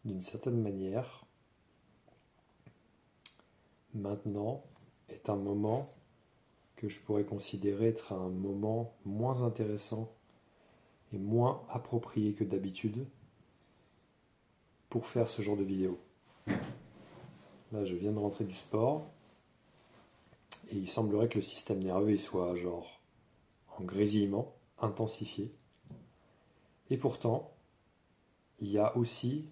d'une certaine manière, maintenant est un moment que je pourrais considérer être un moment moins intéressant et moins approprié que d'habitude pour faire ce genre de vidéo. Là, je viens de rentrer du sport et il semblerait que le système nerveux il soit genre en grésillement, intensifié. Et pourtant, il y a aussi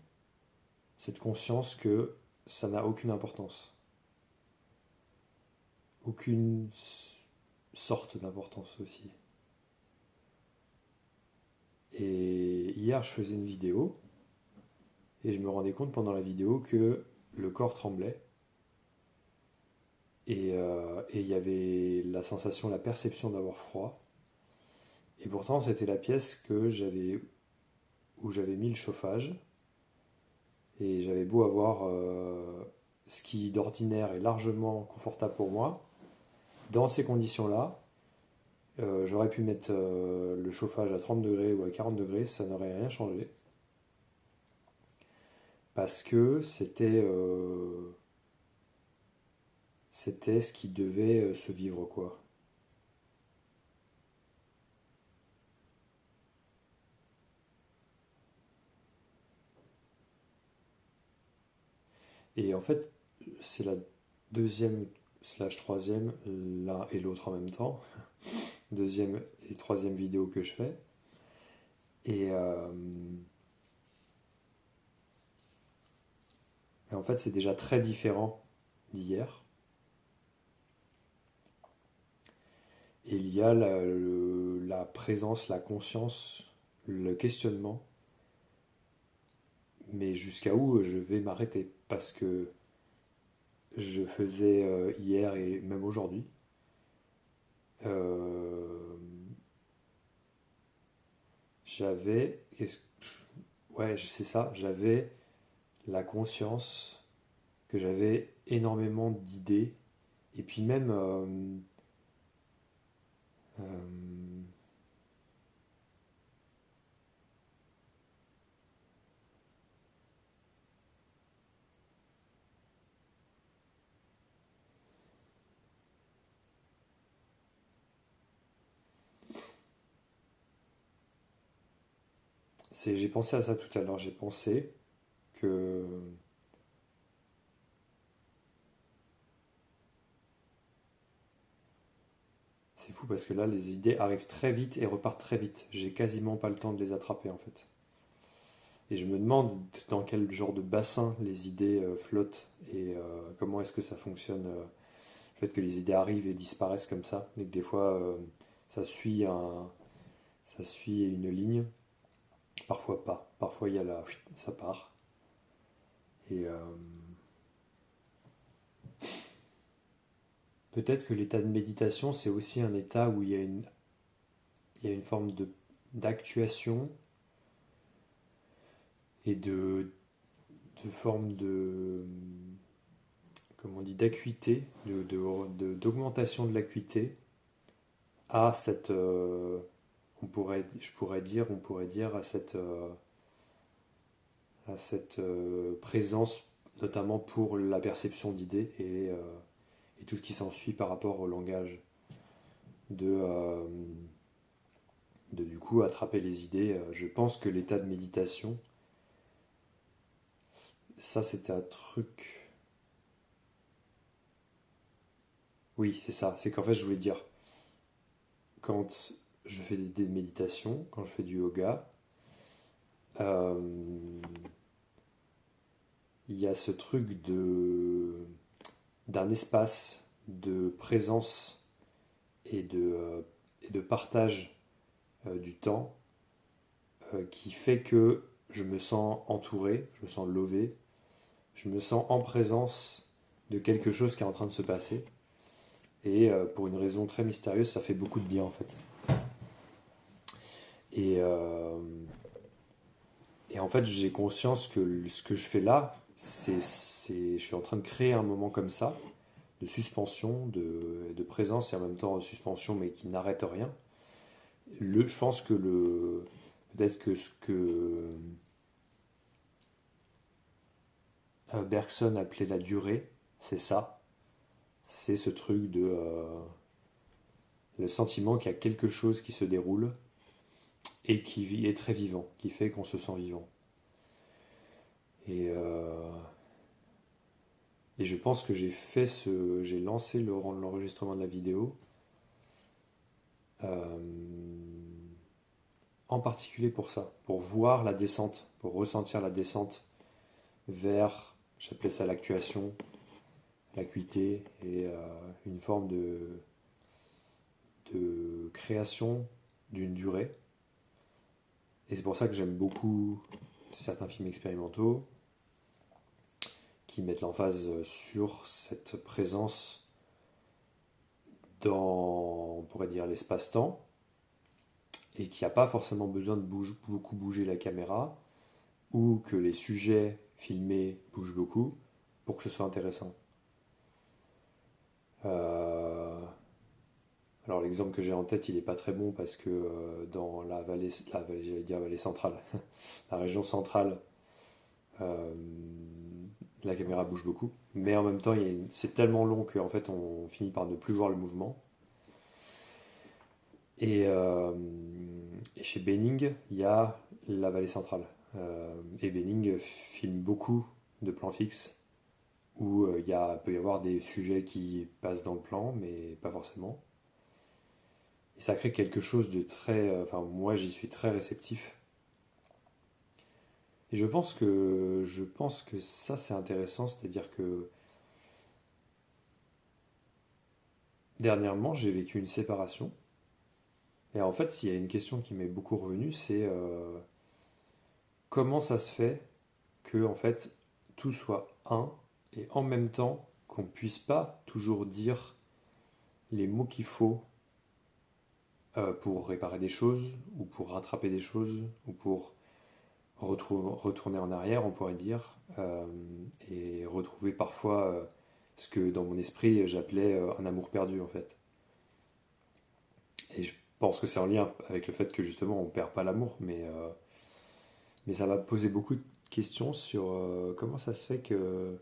cette conscience que ça n'a aucune importance. Aucune sorte d'importance aussi. Et hier, je faisais une vidéo et je me rendais compte pendant la vidéo que le corps tremblait et il y avait la sensation, la perception d'avoir froid. Et pourtant, c'était la pièce où j'avais mis le chauffage et j'avais beau avoir ce qui d'ordinaire est largement confortable pour moi. Dans ces conditions-là, j'aurais pu mettre le chauffage à 30 degrés ou à 40 degrés, ça n'aurait rien changé. Parce que c'était ce qui devait se vivre, quoi. Et en fait, c'est la deuxième slash troisième, l'un et l'autre en même temps, deuxième et troisième vidéo que je fais. Et en fait, c'est déjà très différent d'hier. Et il y a la présence, la conscience, le questionnement, mais jusqu'à où je vais m'arrêter. Parce que je faisais hier et même aujourd'hui, euh, j'avais, ouais, c'est ça, j'avais la conscience que j'avais énormément d'idées, et puis même, euh, j'ai pensé à ça tout à l'heure, j'ai pensé que c'est fou parce que là, les idées arrivent très vite et repartent très vite. J'ai quasiment pas le temps de les attraper en fait. Et je me demande dans quel genre de bassin les idées flottent et comment est-ce que ça fonctionne. Le fait que les idées arrivent et disparaissent comme ça, et que des fois ça suit ça suit une ligne, parfois pas. Parfois il y a ça part. Et peut-être que l'état de méditation, c'est aussi un état où il y a une forme d'actuation et de forme de, comment on dit, d'acuité, d'augmentation de l'acuité à cette, on pourrait dire à cette présence, notamment pour la perception d'idées et tout ce qui s'ensuit par rapport au langage, de, euh, de du coup attraper les idées. Je pense que l'état de méditation, ça c'était un truc. Oui, c'est ça. C'est qu'en fait, je voulais dire, quand je fais des méditations, quand je fais du yoga, euh, il y a ce truc d'un espace de présence et de partage du temps qui fait que je me sens entouré, je me sens lové, je me sens en présence de quelque chose qui est en train de se passer. Et pour une raison très mystérieuse, ça fait beaucoup de bien en fait. Et, euh, et en fait, j'ai conscience que ce que je fais là, je suis en train de créer un moment comme ça, de suspension, de présence et en même temps de suspension, mais qui n'arrête rien. Je pense que peut-être que ce que Bergson appelait la durée, c'est ça. C'est ce truc de le sentiment qu'il y a quelque chose qui se déroule et qui est très vivant, qui fait qu'on se sent vivant. Et, euh, et je pense que j'ai lancé l'enregistrement de la vidéo euh, en particulier pour ça, pour voir la descente, pour ressentir la descente vers, j'appelais ça l'actuation, l'acuité et une forme de création d'une durée. Et c'est pour ça que j'aime beaucoup certains films expérimentaux qui mettent l'emphase sur cette présence dans, on pourrait dire, l'espace-temps, et qui n'a pas forcément besoin de beaucoup bouger la caméra, ou que les sujets filmés bougent beaucoup pour que ce soit intéressant. Euh, alors l'exemple que j'ai en tête, il n'est pas très bon parce que dans j'allais dire vallée centrale, la région centrale, euh, la caméra bouge beaucoup, mais en même temps, c'est tellement long qu'en fait, on finit par ne plus voir le mouvement. Et, euh, et chez Benning, il y a la vallée centrale. Et Benning filme beaucoup de plans fixes où peut y avoir des sujets qui passent dans le plan, mais pas forcément. Et ça crée quelque chose de très... Enfin, moi, j'y suis très réceptif. Et je pense que ça, c'est intéressant, c'est-à-dire que dernièrement, j'ai vécu une séparation. Et en fait, il y a une question qui m'est beaucoup revenue, c'est comment ça se fait que en fait tout soit un et en même temps qu'on puisse pas toujours dire les mots qu'il faut pour réparer des choses ou pour rattraper des choses ou pour retourner en arrière, on pourrait dire, et retrouver parfois ce que dans mon esprit j'appelais un amour perdu en fait. Et je pense que c'est en lien avec le fait que justement on perd pas l'amour, mais ça m'a posé beaucoup de questions sur comment ça se fait que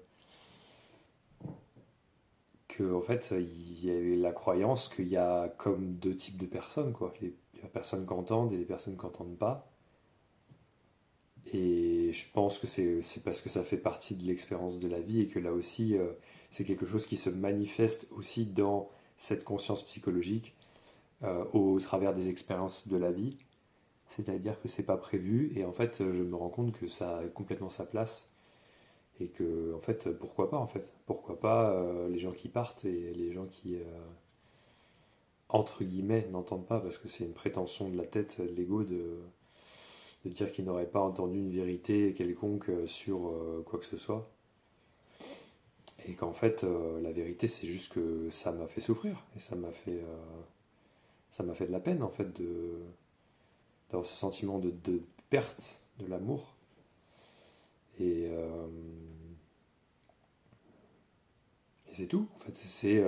en fait il y a la croyance qu'il y a comme deux types de personnes quoi, les personnes qui entendent et les personnes qui n'entendent pas. Et je pense que c'est parce que ça fait partie de l'expérience de la vie et que là aussi c'est quelque chose qui se manifeste aussi dans cette conscience psychologique au travers des expériences de la vie. C'est-à-dire que c'est pas prévu et en fait je me rends compte que ça a complètement sa place et que en fait pourquoi pas les gens qui partent et les gens qui entre guillemets n'entendent pas parce que c'est une prétention de la tête de l'ego de dire qu'ils n'auraient pas entendu une vérité quelconque sur quoi que ce soit et qu'en fait la vérité c'est juste que ça m'a fait souffrir et ça m'a fait de la peine en fait d'avoir ce sentiment de perte de l'amour et, euh, et c'est tout en fait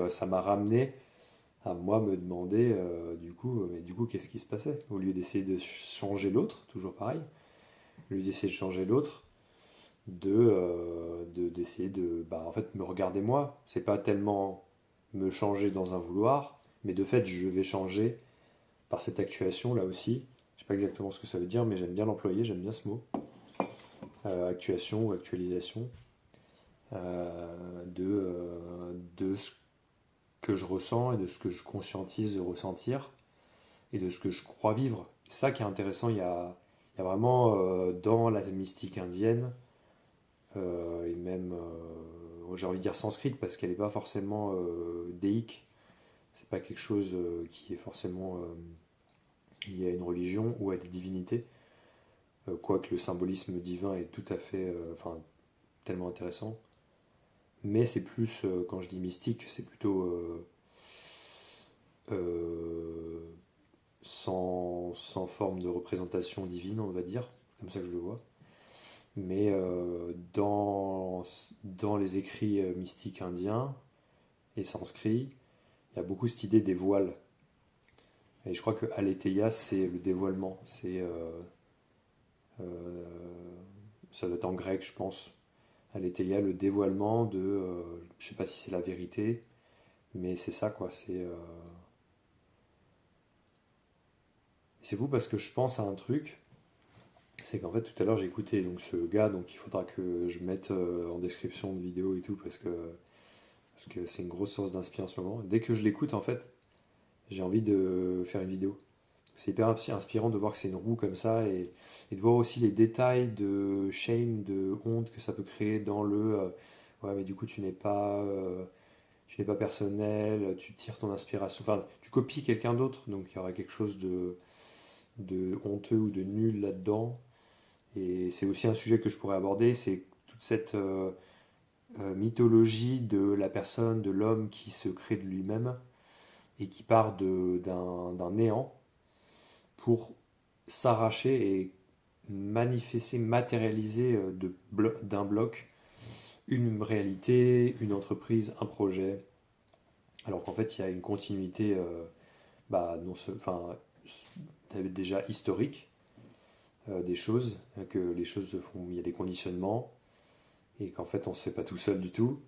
ça m'a ramené à moi me demander mais du coup qu'est-ce qui se passait au lieu d'essayer de changer l'autre toujours pareil au lieu d'essayer de changer l'autre d'essayer de bah, en fait me regarder moi c'est pas tellement me changer dans un vouloir mais de fait je vais changer par cette actuation là aussi je sais pas exactement ce que ça veut dire mais j'aime bien l'employer j'aime bien ce mot actuation ou actualisation de ce que je ressens et de ce que je conscientise de ressentir et de ce que je crois vivre. C'est ça qui est intéressant, il y a vraiment dans la mystique indienne, et même, j'ai envie de dire sanskrit parce qu'elle n'est pas forcément déique, c'est pas quelque chose qui est forcément lié à une religion ou à des divinités, quoique le symbolisme divin est tout à fait, enfin, tellement intéressant. Mais c'est plus, quand je dis mystique, c'est plutôt euh, sans forme de représentation divine, on va dire, comme ça que je le vois. Mais dans les écrits mystiques indiens et sanscrits, il y a beaucoup cette idée des voiles. Et je crois que Aletheia, c'est le dévoilement. Euh, ça doit être en grec, je pense. À l'étéia, le dévoilement de, je sais pas si c'est la vérité, mais c'est ça quoi. C'est fou parce que je pense à un truc, c'est qu'en fait tout à l'heure j'ai écouté donc ce gars, donc il faudra que je mette en description de vidéo et tout parce que c'est une grosse source d'inspiration en ce moment. Dès que je l'écoute en fait, j'ai envie de faire une vidéo. C'est hyper inspirant de voir que c'est une roue comme ça et de voir aussi les détails de shame, de honte que ça peut créer dans ouais mais du coup tu n'es pas personnel, tu tires ton inspiration, enfin tu copies quelqu'un d'autre, donc il y aura quelque chose de honteux ou de nul là-dedans. Et c'est aussi un sujet que je pourrais aborder, c'est toute cette mythologie de la personne, de l'homme qui se crée de lui-même et qui part d'un néant pour s'arracher et manifester, matérialiser d'un bloc une réalité, une entreprise, un projet, alors qu'en fait il y a une continuité non, enfin, déjà historique des choses, que les choses se font, il y a des conditionnements et qu'en fait on se fait pas tout seul du tout.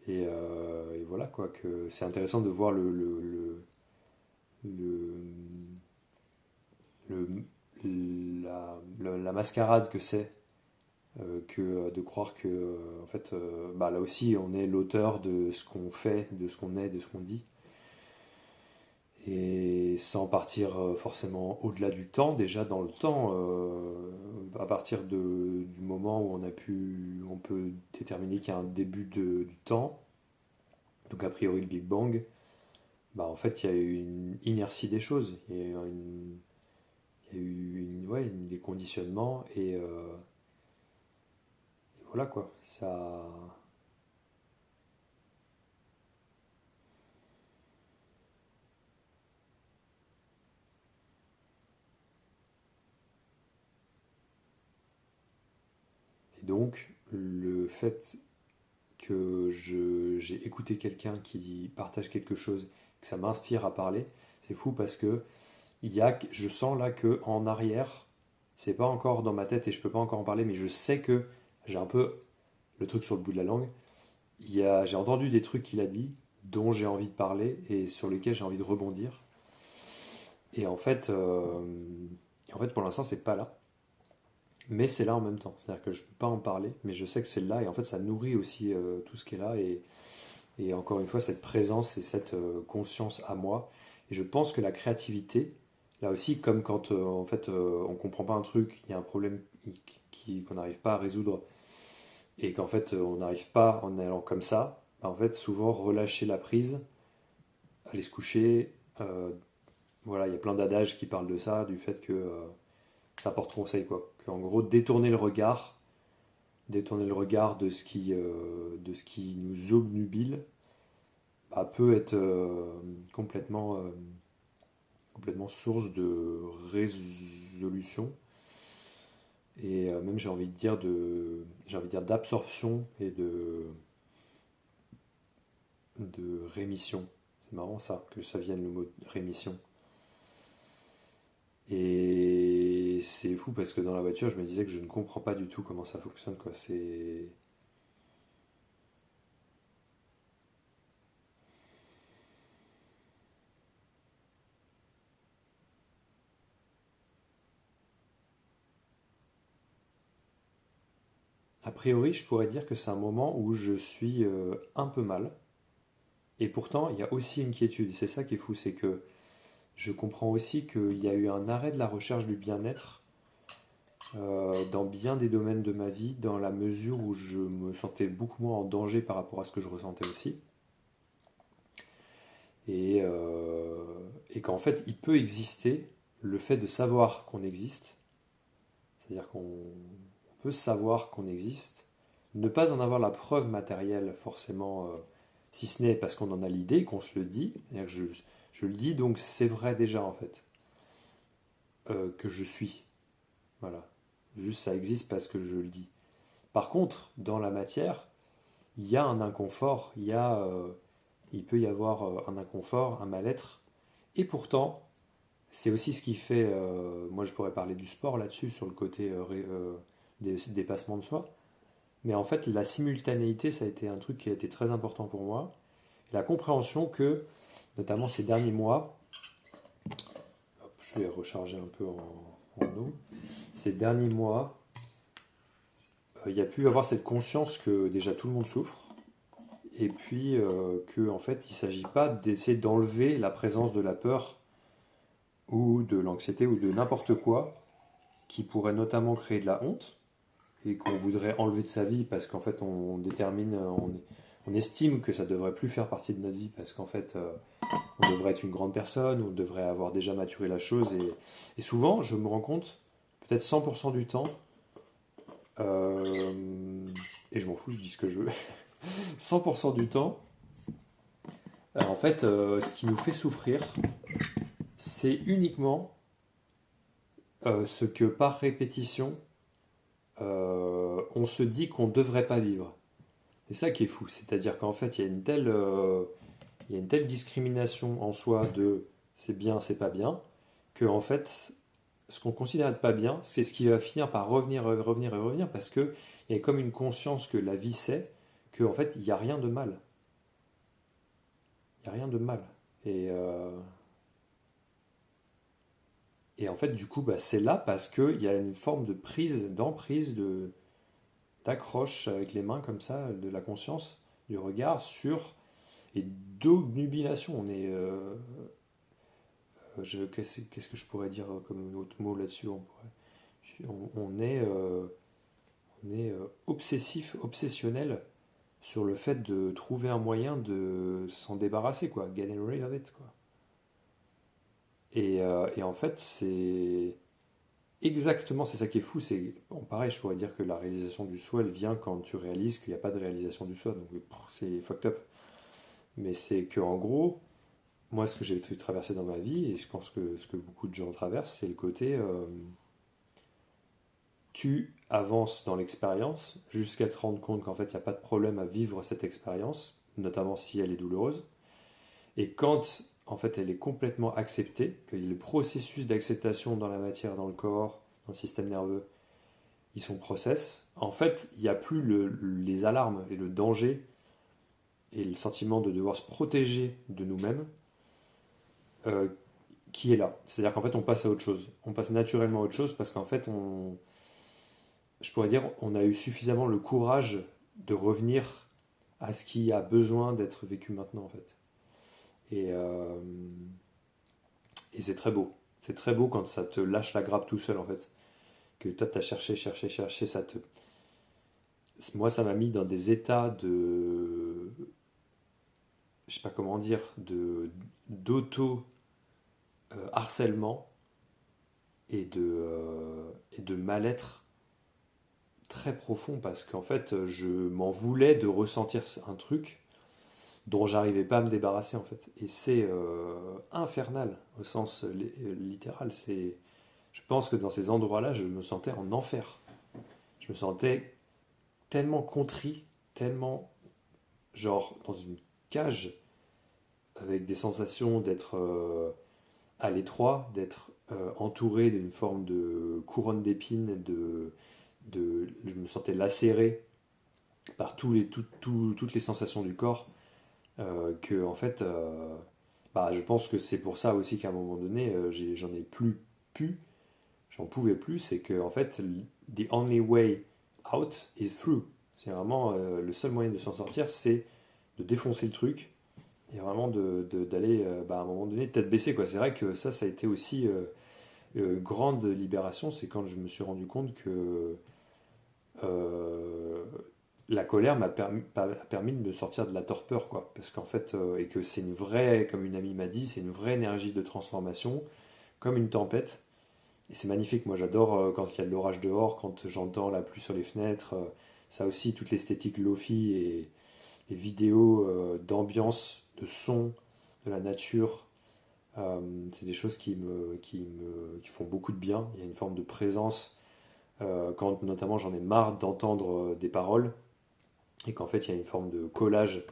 Et voilà quoi, que c'est intéressant de voir le, le- la mascarade que c'est que de croire que en fait là aussi on est l'auteur de ce qu'on fait, de ce qu'on est, de ce qu'on dit et sans partir forcément au-delà du temps, déjà dans le temps à partir du moment où on peut déterminer qu'il y a un début du temps, donc a priori le Big Bang, en fait il y a eu une inertie des choses, il y a eu ouais, des conditionnements et voilà quoi, ça. Et donc, le fait que j'ai écouté quelqu'un qui partage quelque chose, que ça m'inspire à parler, c'est fou parce que je sens là que en arrière, c'est pas encore dans ma tête et je peux pas encore en parler, mais je sais que j'ai un peu le truc sur le bout de la langue. J'ai entendu des trucs qu'il a dit, dont j'ai envie de parler et sur lesquels j'ai envie de rebondir. Et en fait pour l'instant, c'est pas là. Mais c'est là en même temps. C'est-à-dire que je ne peux pas en parler, mais je sais que c'est là et en fait ça nourrit aussi tout ce qui est là et encore une fois cette présence et cette conscience à moi. Et je pense que la créativité, là aussi, comme quand en fait on comprend pas un truc, il y a un problème qu'on n'arrive pas à résoudre et qu'en fait on n'arrive pas en allant comme ça, en fait souvent relâcher la prise, aller se coucher. Voilà, il y a plein d'adages qui parlent de ça, du fait que ça porte conseil quoi. Qu'en gros détourner le regard de ce qui nous obnubile peut être complètement source de résolution et même j'ai envie de dire d'absorption et de rémission. C'est marrant ça, que ça vienne le mot rémission. Et c'est fou parce que dans la voiture, je me disais que je ne comprends pas du tout comment ça fonctionne, quoi. A priori, je pourrais dire que c'est un moment où je suis un peu mal. Et pourtant, il y a aussi une quiétude. C'est ça qui est fou, c'est que je comprends aussi qu'il y a eu un arrêt de la recherche du bien-être dans bien des domaines de ma vie, dans la mesure où je me sentais beaucoup moins en danger par rapport à ce que je ressentais aussi. Et qu'en fait, il peut exister le fait de savoir qu'on existe, c'est-à-dire qu'on peut savoir qu'on existe, ne pas en avoir la preuve matérielle forcément, si ce n'est parce qu'on en a l'idée, qu'on se le dit, c'est-à-dire que je le dis, donc c'est vrai déjà en fait, que je suis. Voilà. Juste ça existe parce que je le dis. Par contre, dans la matière, il y a un inconfort, il peut y avoir un inconfort, un mal-être. Et pourtant, c'est aussi ce qui fait, moi je pourrais parler du sport là-dessus, sur le côté dépassement de soi. Mais en fait, la simultanéité, ça a été un truc qui a été très important pour moi. La compréhension que, notamment ces derniers mois, hop, je vais recharger un peu en eau, ces derniers mois, il y a pu y avoir cette conscience que déjà tout le monde souffre, et puis que en fait, il ne s'agit pas d'essayer d'enlever la présence de la peur ou de l'anxiété ou de n'importe quoi qui pourrait notamment créer de la honte et qu'on voudrait enlever de sa vie parce qu'en fait on détermine, on estime que ça devrait plus faire partie de notre vie parce qu'en fait on devrait être une grande personne, on devrait avoir déjà maturé la chose et souvent je me rends compte, peut-être 100% du temps, et je m'en fous, je dis ce que je veux, 100% du temps, en fait ce qui nous fait souffrir c'est uniquement ce que par répétition on se dit qu'on ne devrait pas vivre. C'est ça qui est fou, c'est-à-dire qu'en fait, il y a une telle discrimination en soi de c'est bien, c'est pas bien, que en fait, ce qu'on considère être pas bien, c'est ce qui va finir par revenir, revenir et revenir, parce que il y a comme une conscience que la vie c'est, qu'en fait, il n'y a rien de mal. Il n'y a rien de mal. Et, euh, et en fait, du coup, bah, c'est là parce qu'il y a une forme de prise, d'emprise, d'accroche avec les mains comme ça, de la conscience, du regard sur et d'obnubilation. Qu'est-ce que je pourrais dire comme autre mot là-dessus on est obsessif, obsessionnel sur le fait de trouver un moyen de s'en débarrasser, quoi. Getting rid of it, quoi. Et en fait, c'est exactement, c'est ça qui est fou. C'est bon, pareil, je pourrais dire que la réalisation du soi, elle vient quand tu réalises qu'il n'y a pas de réalisation du soi. Donc c'est fucked up. Mais c'est que en gros, moi, ce que j'ai traversé dans ma vie, et je pense que ce que beaucoup de gens traversent, c'est le côté tu avances dans l'expérience jusqu'à te rendre compte qu'en fait, il n'y a pas de problème à vivre cette expérience, notamment si elle est douloureuse. Et quand en fait elle est complètement acceptée, que le processus d'acceptation dans la matière, dans le corps, dans le système nerveux, ils sont process, en fait, il n'y a plus les alarmes et le danger et le sentiment de devoir se protéger de nous-mêmes euh, qui est là. C'est-à-dire qu'en fait, on passe à autre chose. On passe naturellement à autre chose parce qu'en fait, je pourrais dire, on a eu suffisamment le courage de revenir à ce qui a besoin d'être vécu maintenant, en fait. Et, euh, et c'est très beau. C'est très beau quand ça te lâche la grappe tout seul, en fait. Que toi, tu as cherché, cherché, cherché, ça te... Moi, ça m'a mis dans des états de... Je sais pas comment dire, d'auto-harcèlement et de mal-être très profond parce qu'en fait, je m'en voulais de ressentir un truc dont j'arrivais pas à me débarrasser en fait. Et c'est infernal au sens littéral. Je pense que dans ces endroits-là, je me sentais en enfer. Je me sentais tellement contrit, tellement genre dans une cage avec des sensations d'être à l'étroit, d'être entouré d'une forme de couronne d'épines, je me sentais lacéré par toutes les sensations du corps, que en fait, bah, je pense que c'est pour ça aussi qu'à un moment donné, j'en ai plus pu, j'en pouvais plus, c'est que en fait, the only way out is through. C'est vraiment le seul moyen de s'en sortir, c'est de défoncer le truc et vraiment d'aller bah, à un moment donné tête baissée quoi. C'est vrai que ça a été aussi grande libération, c'est quand je me suis rendu compte que euh, la colère a permis de me sortir de la torpeur, quoi. Parce qu'en fait, et que c'est une vraie, comme une amie m'a dit, c'est une vraie énergie de transformation, comme une tempête. Et c'est magnifique, moi j'adore quand il y a de l'orage dehors, quand j'entends la pluie sur les fenêtres. Ça aussi, toute l'esthétique lofi et les vidéos d'ambiance, de son, de la nature. C'est des choses qui font beaucoup de bien. Il y a une forme de présence quand notamment j'en ai marre d'entendre des paroles et qu'en fait il y a une forme de collage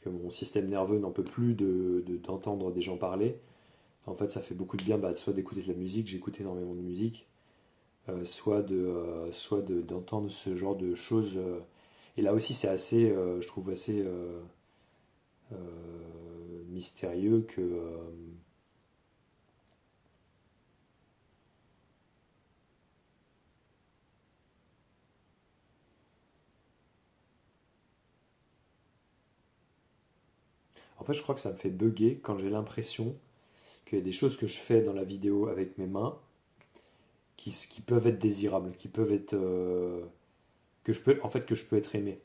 que mon système nerveux n'en peut plus d'entendre des gens parler. En fait, ça fait beaucoup de bien bah, soit d'écouter de la musique, j'écoute énormément de musique, d'entendre ce genre de choses Et là aussi, c'est assez, je trouve assez mystérieux que. En fait, je crois que ça me fait bugger quand j'ai l'impression qu'il y a des choses que je fais dans la vidéo avec mes mains qui peuvent être désirables, qui peuvent être. Que je peux, en fait, que je peux être aimé.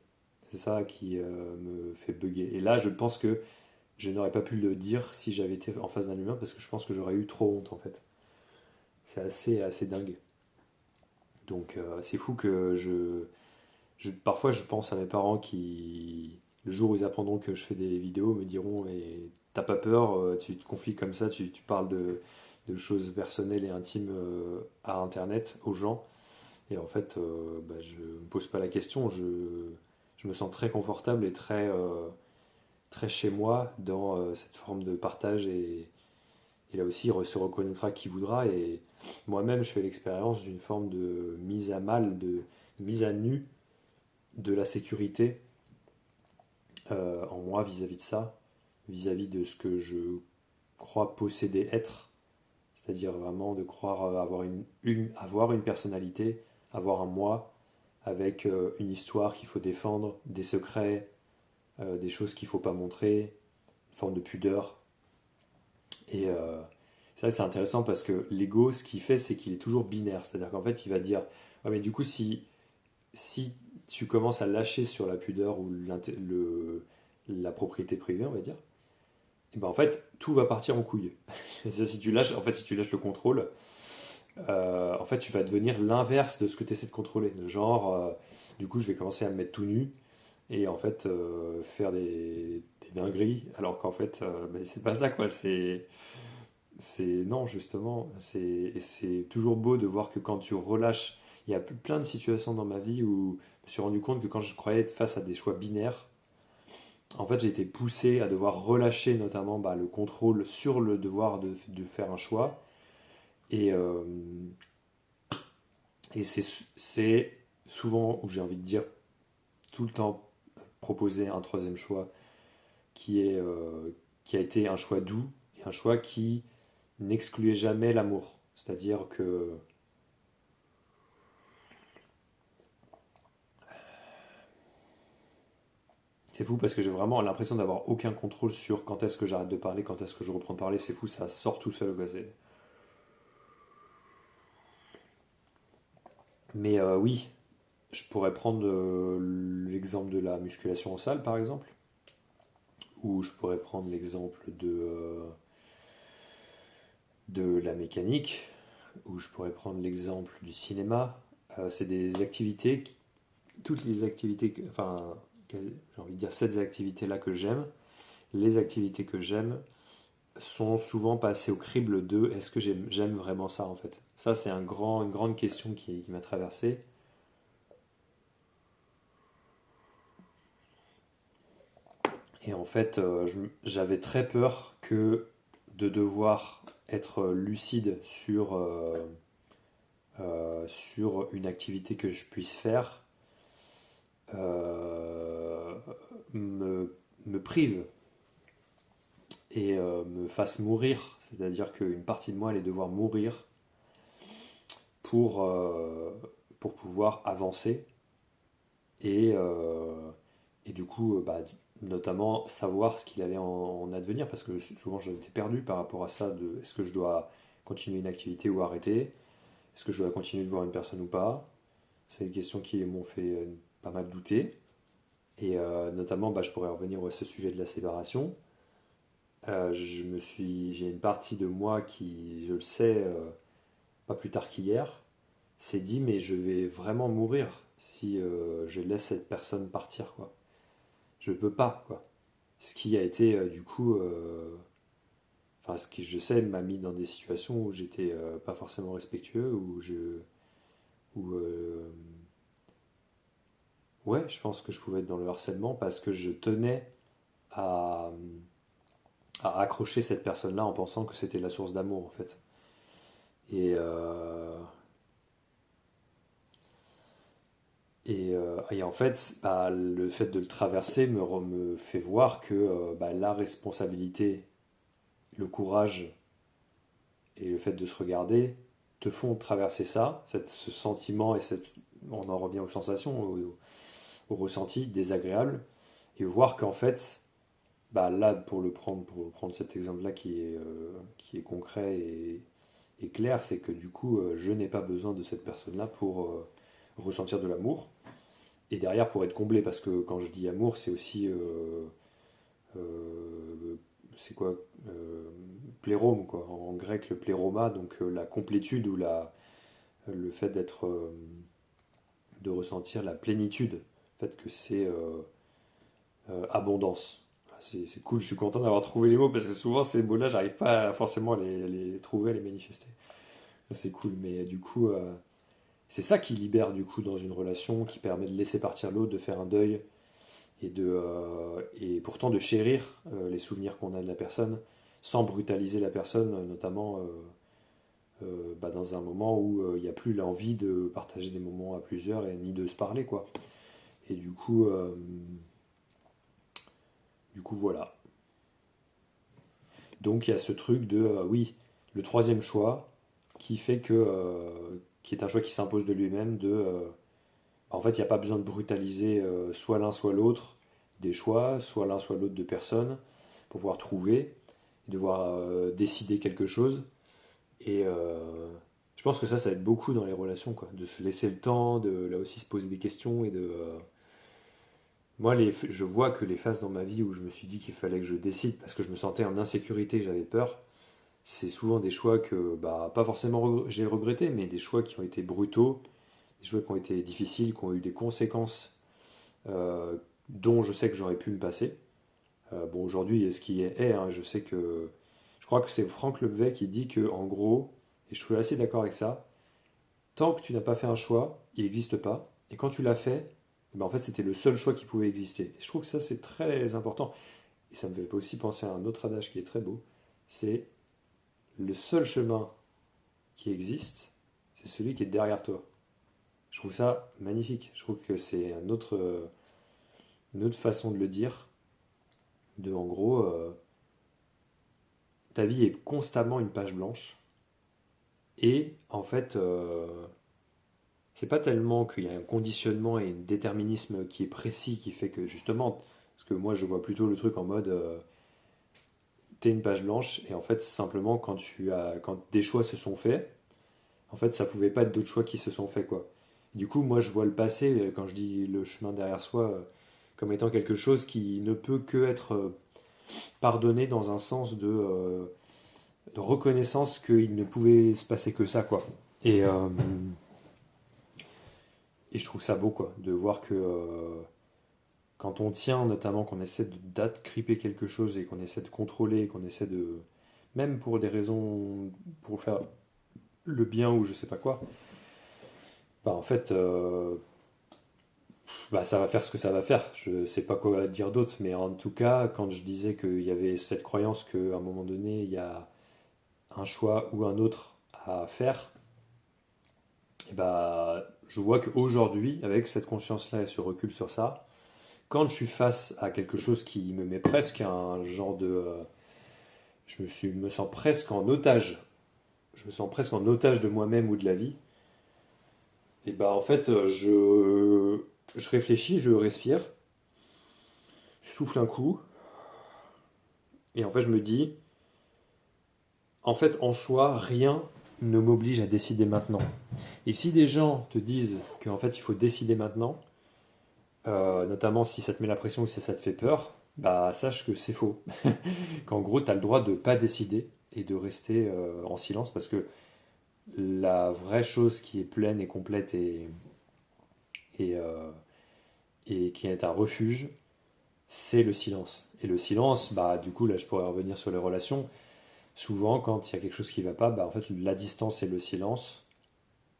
C'est ça qui me fait bugger. Et là, je pense que je n'aurais pas pu le dire si j'avais été en face d'un humain parce que je pense que j'aurais eu trop honte en fait. C'est assez dingue. Donc c'est fou que parfois je pense à mes parents qui, le jour où ils apprendront que je fais des vidéos, me diront mais t'as pas peur, tu te confies comme ça, tu parles de choses personnelles et intimes à Internet aux gens. Et en fait, bah, je me pose pas la question, je me sens très confortable et très chez moi dans cette forme de partage et là aussi se reconnaîtra qui voudra et moi-même je fais l'expérience d'une forme de mise à mal, de mise à nu de la sécurité en moi vis-à-vis de ça, vis-à-vis de ce que je crois posséder être, c'est-à-dire vraiment de croire avoir une personnalité, avoir un moi avec une histoire qu'il faut défendre, des secrets, des choses qu'il ne faut pas montrer, une forme de pudeur. Et c'est intéressant parce que l'ego, ce qu'il fait, c'est qu'il est toujours binaire. C'est-à-dire qu'en fait, il va dire, ouais, mais du coup, si tu commences à lâcher sur la pudeur ou la propriété privée, on va dire, et ben en fait, tout va partir en couille. Si tu lâches, en fait, si tu lâches le contrôle, en fait, tu vas devenir l'inverse de ce que tu essaies de contrôler. Genre, du coup, je vais commencer à me mettre tout nu et en fait, faire des dingueries, alors qu'en fait, ben, c'est pas ça, quoi. Non, justement, et c'est toujours beau de voir que quand tu relâches, il y a plein de situations dans ma vie où je me suis rendu compte que quand je croyais être face à des choix binaires, en fait, j'ai été poussé à devoir relâcher notamment bah, le contrôle sur le devoir de faire un choix. Et, euh, et c'est souvent où j'ai envie de dire tout le temps proposer un troisième choix qui a été un choix doux et un choix qui n'excluait jamais l'amour. C'est-à-dire que c'est fou parce que j'ai vraiment l'impression d'avoir aucun contrôle sur quand est-ce que j'arrête de parler, quand est-ce que je reprends de parler. C'est fou, ça sort tout seul. Quoi. Mais oui, je pourrais prendre l'exemple de la musculation en salle par exemple, ou je pourrais prendre l'exemple de la mécanique, ou je pourrais prendre l'exemple du cinéma. C'est des activités, toutes les activités, enfin, j'ai envie de dire cette activités-là que j'aime, les activités que j'aime sont souvent passées au crible de est-ce que j'aime vraiment ça en fait. Ça, c'est une grande question qui m'a traversé. Et en fait, j'avais très peur que de devoir être lucide sur une activité que je puisse faire euh, me, me prive et me fasse mourir. C'est-à-dire qu'une partie de moi allait devoir mourir pour, euh, pour pouvoir avancer et, euh, et du coup, bah, notamment savoir ce qu'il allait en advenir, parce que souvent j'étais perdu par rapport à ça, de est-ce que je dois continuer une activité ou arrêter, est-ce que je dois continuer de voir une personne ou pas. C'est des questions qui m'ont fait pas mal douter. Et notamment, bah, je pourrais revenir à ce sujet de la séparation. J'ai une partie de moi qui, je le sais, pas plus tard qu'hier, s'est dit mais je vais vraiment mourir si je laisse cette personne partir quoi. Je peux pas quoi. Ce qui a été du coup, enfin ce qui je sais m'a mis dans des situations où j'étais pas forcément respectueux, où ouais, je pense que je pouvais être dans le harcèlement parce que je tenais à, à accrocher cette personne-là en pensant que c'était la source d'amour en fait. Et, Et en fait, bah, le fait de le traverser me fait voir que bah, la responsabilité, le courage et le fait de se regarder te font traverser ça, ce sentiment on en revient aux sensations, au ressenti désagréable, et voir qu'en fait, bah là, pour prendre cet exemple-là qui est concret et clair, c'est que du coup, je n'ai pas besoin de cette personne-là pour ressentir de l'amour. Et derrière, pour être comblé, parce que quand je dis amour, c'est aussi euh, c'est quoi plérome, quoi. En grec, le pléroma, donc la complétude ou le fait de ressentir la plénitude, le fait que c'est abondance. C'est cool, je suis content d'avoir trouvé les mots parce que souvent ces mots-là, j'arrive pas forcément à les trouver, à les manifester. C'est cool, mais du coup, c'est ça qui libère du coup dans une relation, qui permet de laisser partir l'autre, de faire un deuil et pourtant de chérir les souvenirs qu'on a de la personne sans brutaliser la personne, notamment bah, dans un moment où il n'y a plus l'envie de partager des moments à plusieurs et ni de se parler, quoi. Et du coup voilà. Donc il y a ce truc de, oui, le troisième choix qui fait qui est un choix qui s'impose de lui-même, en fait, il n'y a pas besoin de brutaliser soit l'un soit l'autre des choix, soit l'un soit l'autre de personnes, pour pouvoir trouver, devoir décider quelque chose. Et je pense que ça aide beaucoup dans les relations, quoi, de se laisser le temps, de là aussi se poser des questions moi, je vois que les phases dans ma vie où je me suis dit qu'il fallait que je décide parce que je me sentais en insécurité, j'avais peur, c'est souvent des choix que, bah, pas forcément j'ai regretté, mais des choix qui ont été brutaux, des choix qui ont été difficiles, qui ont eu des conséquences euh, dont je sais que j'aurais pu me passer. Bon, aujourd'hui, ce qui est, hein, je sais que. Je crois que c'est Franck Lebvey qui dit que, en gros, et je suis assez d'accord avec ça, tant que tu n'as pas fait un choix, il n'existe pas. Et quand tu l'as fait, eh ben, en fait, c'était le seul choix qui pouvait exister. Et je trouve que ça, c'est très important. Et ça me fait aussi penser à un autre adage qui est très beau. C'est le seul chemin qui existe, c'est celui qui est derrière toi. Je trouve ça magnifique. Je trouve que c'est une autre façon de le dire. En gros, ta vie est constamment une page blanche. Et en fait, c'est pas tellement qu'il y a un conditionnement et un déterminisme qui est précis qui fait que justement, parce que moi je vois plutôt le truc en mode t'es une page blanche et en fait simplement quand des choix se sont faits, en fait ça pouvait pas être d'autres choix qui se sont faits quoi. Du coup moi je vois le passé quand je dis le chemin derrière soi comme étant quelque chose qui ne peut que être pardonné dans un sens de reconnaissance qu'il ne pouvait se passer que ça quoi. Et et je trouve ça beau, quoi, de voir que quand on tient, notamment, qu'on essaie d'attripper quelque chose et qu'on essaie de contrôler, qu'on essaie de. Même pour des raisons. Pour faire le bien ou je sais pas quoi, bah en fait, bah ça va faire ce que ça va faire. Je sais pas quoi dire d'autre, mais en tout cas, quand je disais qu'il y avait cette croyance qu'à un moment donné, il y a un choix ou un autre à faire, et bah je vois qu'aujourd'hui, avec cette conscience-là et ce recul sur ça, quand je suis face à quelque chose qui me met presque à un genre de. Me sens presque en otage. Je me sens presque en otage de moi-même ou de la vie. Et bah en fait, je réfléchis, je respire, je souffle un coup, et en fait je me dis, en fait en soi, rien ne m'oblige à décider maintenant. Et si des gens te disent qu'en fait il faut décider maintenant, notamment si ça te met la pression ou si ça te fait peur, bah sache que c'est faux. Qu'en gros, tu as le droit de ne pas décider et de rester en silence parce que la vraie chose qui est pleine et complète et, euh, et qui est un refuge, c'est le silence. Et le silence, bah, du coup, là, je pourrais revenir sur les relations. Souvent, quand il y a quelque chose qui ne va pas, bah, en fait, la distance et le silence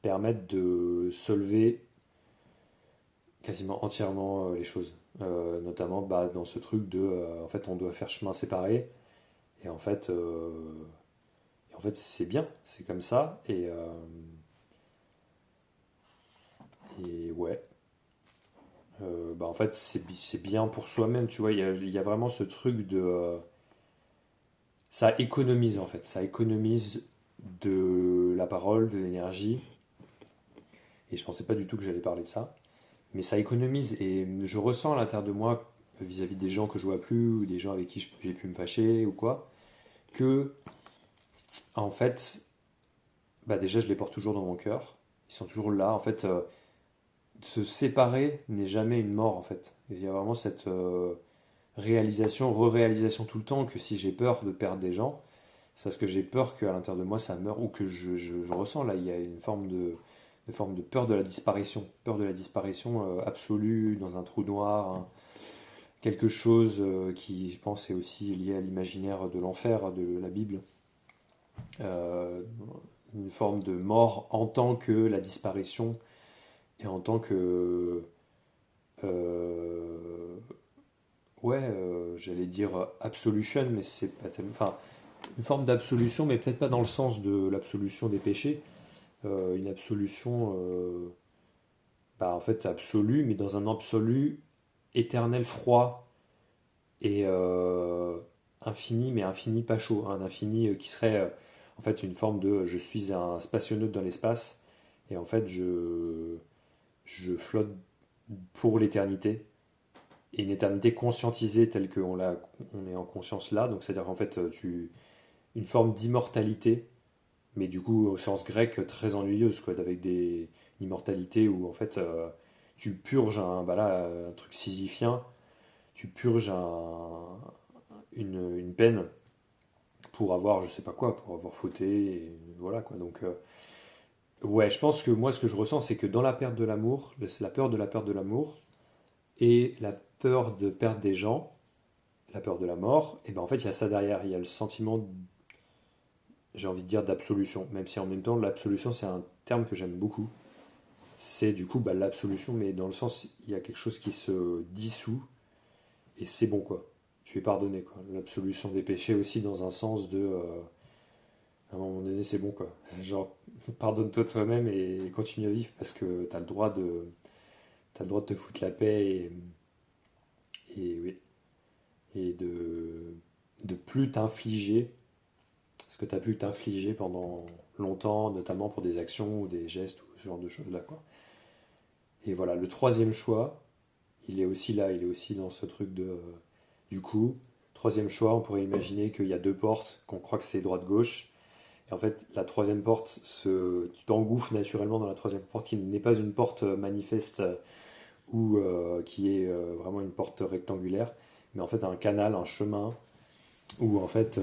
permettent de solver quasiment entièrement les choses. Notamment bah, dans ce truc de, en fait, on doit faire chemin séparé. Et en fait c'est bien, c'est comme ça. Et ouais. En fait, c'est bien pour soi-même, tu vois. Il y a vraiment ce truc de. Ça économise, en fait. Ça économise de la parole, de l'énergie. Et je pensais pas du tout que j'allais parler de ça. Mais ça économise. Et je ressens à l'intérieur de moi, vis-à-vis des gens que je vois plus, ou des gens avec qui j'ai pu me fâcher, ou quoi, que, en fait, déjà, je les porte toujours dans mon cœur. Ils sont toujours là. En fait, se séparer n'est jamais une mort, en fait. Il y a vraiment cette réalisation, re-réalisation tout le temps que si j'ai peur de perdre des gens, c'est parce que j'ai peur qu'à l'intérieur de moi ça meure ou que je ressens là, il y a une forme de peur de la disparition absolue dans un trou noir, hein. Quelque chose qui, je pense, est aussi lié à l'imaginaire de l'enfer de la Bible. Euh, une forme de mort en tant que la disparition et en tant que euh, ouais, j'allais dire absolution, mais c'est pas tellement. Enfin, une forme d'absolution, mais peut-être pas dans le sens de l'absolution des péchés. Une absolution, en fait, absolue, mais dans un absolu éternel froid et infini, mais infini pas chaud. Un infini qui serait en fait une forme de je suis un spationaute dans l'espace et en fait je flotte pour l'éternité et une éternité conscientisée telle on est en conscience là. Donc c'est-à-dire qu'en fait une forme d'immortalité, mais du coup au sens grec très ennuyeuse, quoi, avec des immortalités où en fait tu purges un truc sisyphien, tu purges une peine pour avoir je sais pas quoi, pour avoir fauté, et voilà quoi. Donc ouais, je pense que moi ce que je ressens c'est que dans la perte de l'amour, c'est la peur de la perte de l'amour et la peur de perdre des gens, la peur de la mort, et ben en fait il y a ça derrière, il y a le sentiment, j'ai envie de dire, d'absolution, même si en même temps l'absolution c'est un terme que j'aime beaucoup. C'est du coup l'absolution, mais dans le sens il y a quelque chose qui se dissout et c'est bon quoi. Tu es pardonné quoi. L'absolution des péchés aussi dans un sens de à un moment donné c'est bon quoi. Genre pardonne-toi toi-même et continue à vivre parce que t'as le droit de te foutre la paix et oui et de plus t'infliger ce que tu as pu t'infliger pendant longtemps, notamment pour des actions ou des gestes ou ce genre de choses là quoi. Et voilà, le troisième choix, il est aussi là, il est aussi dans ce truc de du coup, troisième choix, on pourrait imaginer qu'il y a deux portes, qu'on croit que c'est droite-gauche, et en fait, la troisième porte, tu t'engouffres naturellement dans la troisième porte qui n'est pas une porte manifeste ou qui est vraiment une porte rectangulaire, mais en fait un canal, un chemin où en fait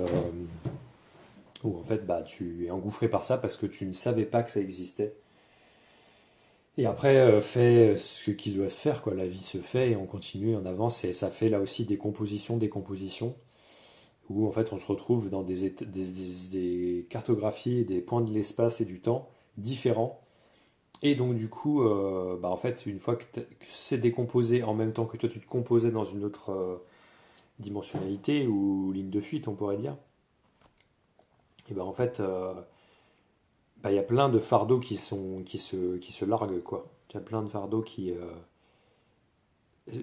tu es engouffré par ça parce que tu ne savais pas que ça existait. Et après, fait ce qui doit se faire, quoi. La vie se fait et on continue, on avance et ça fait là aussi des compositions, où en fait on se retrouve dans des cartographies, des points de l'espace et du temps différents. Et donc du coup, en fait, une fois que c'est décomposé en même temps que toi tu te composais dans une autre dimensionnalité ou ligne de fuite, on pourrait dire, et en fait, il y a plein de fardeaux qui se larguent, quoi. Il y a plein de fardeaux qui...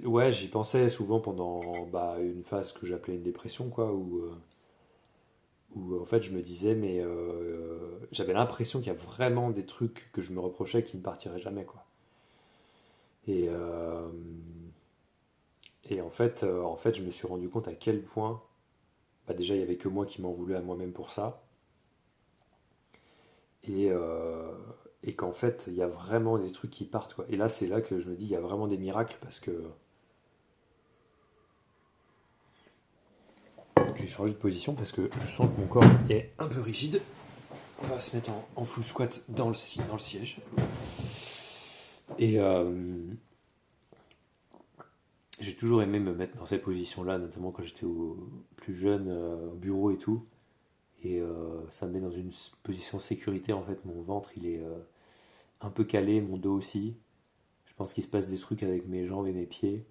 Ouais, j'y pensais souvent pendant une phase que j'appelais une dépression, quoi, où en fait je me disais, mais j'avais l'impression qu'il y a vraiment des trucs que je me reprochais qui ne partiraient jamais, quoi. Et, et en fait, je me suis rendu compte à quel point, déjà, il y avait que moi qui m'en voulais à moi-même pour ça, et, euh, et qu'en fait, il y a vraiment des trucs qui partent, quoi. Et là, c'est là que je me dis, il y a vraiment des miracles, parce que j'ai changé de position, parce que je sens que mon corps est un peu rigide. On va se mettre en full squat dans le siège. Et j'ai toujours aimé me mettre dans cette position-là, notamment quand j'étais plus jeune, au bureau et tout. Et ça me met dans une position de sécurité. En fait, mon ventre, il est un peu calé, mon dos aussi. Je pense qu'il se passe des trucs avec mes jambes et mes pieds.